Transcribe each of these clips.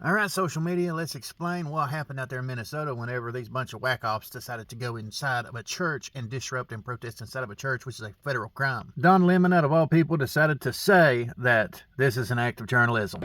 All right, social media, let's explain what happened out there in Minnesota whenever these bunch of whack-offs decided to go inside of a church and disrupt and protest inside of a church, which is a federal crime. Don Lemon, out of all people, decided to say that this is an act of journalism.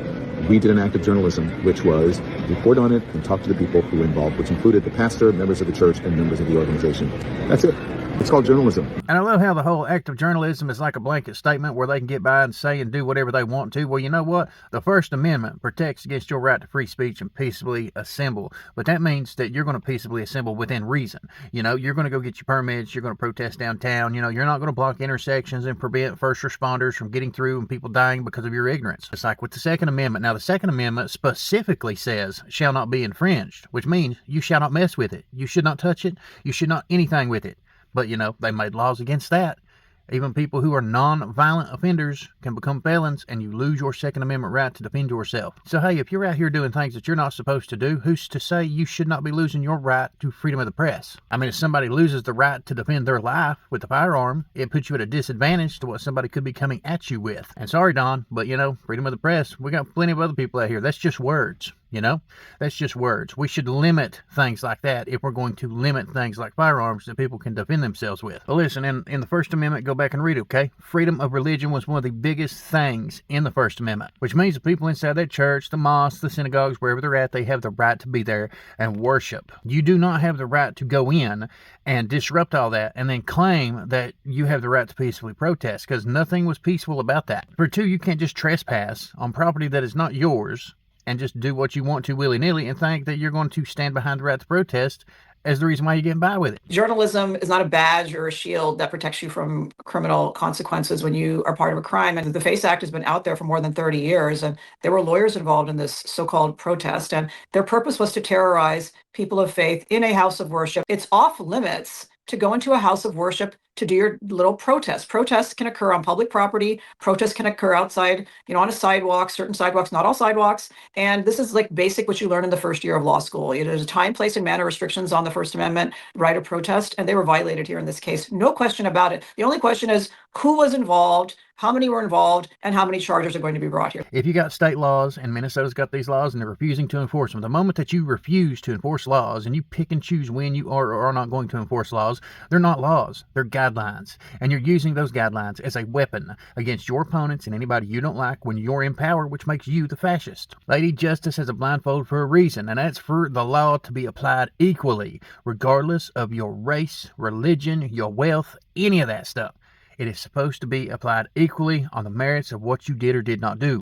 We did an act of journalism, which was report on it and talk to the people who were involved, which included the pastor, members of the church, and members of the organization. That's it. It's called journalism. And I love how the whole act of journalism is like a blanket statement where they can get by and say and do whatever they want to. Well, you know what? The First Amendment protects against your right to free speech and peaceably assemble. But that means that you're going to peaceably assemble within reason. You know, you're going to go get your permits. You're going to protest downtown. You know, you're not going to block intersections and prevent first responders from getting through and people dying because of your ignorance. It's like with the Second Amendment. Now, the Second Amendment specifically says shall not be infringed, which means you shall not mess with it. You should not touch it. You should not anything with it. But, you know, they made laws against that. Even people who are non-violent offenders can become felons, and you lose your Second Amendment right to defend yourself. So, hey, if you're out here doing things that you're not supposed to do, who's to say you should not be losing your right to freedom of the press? I mean, if somebody loses the right to defend their life with a firearm, it puts you at a disadvantage to what somebody could be coming at you with. And sorry, Don, but, you know, freedom of the press, we got plenty of other people out here. That's just words. You know, that's just words. We should limit things like that if we're going to limit things like firearms that people can defend themselves with. But listen, in the First Amendment, go back and read it, okay? Freedom of religion was one of the biggest things in the First Amendment, which means the people inside that church, the mosques, the synagogues, wherever they're at, they have the right to be there and worship. You do not have the right to go in and disrupt all that and then claim that you have the right to peacefully protest, because nothing was peaceful about that. For two, you can't just trespass on property that is not yours and just do what you want to willy-nilly and think that you're going to stand behind the right to protest as the reason why you're getting by with it. Journalism is not a badge or a shield that protects you from criminal consequences when you are part of a crime. And the FACE Act has been out there for more than 30 years. And there were lawyers involved in this so-called protest. And their purpose was to terrorize people of faith in a house of worship. It's off limits to go into a house of worship to do your little protest. Protests can occur on public property. Protests can occur outside, on a sidewalk, certain sidewalks, not all sidewalks. And this is like basic what you learn in the first year of law school. There's a time, place, and manner restrictions on the First Amendment right of protest, and they were violated here in this case. No question about it. The only question is who was involved, how many were involved, and how many charges are going to be brought here. If you got state laws, and Minnesota's got these laws, and they're refusing to enforce them, the moment that you refuse to enforce laws, and you pick and choose when you are or are not going to enforce laws, they're not laws, they're guidelines. And you're using those guidelines as a weapon against your opponents and anybody you don't like when you're in power, which makes you the fascist. Lady Justice has a blindfold for a reason, and that's for the law to be applied equally, regardless of your race, religion, your wealth, any of that stuff. It is supposed to be applied equally on the merits of what you did or did not do.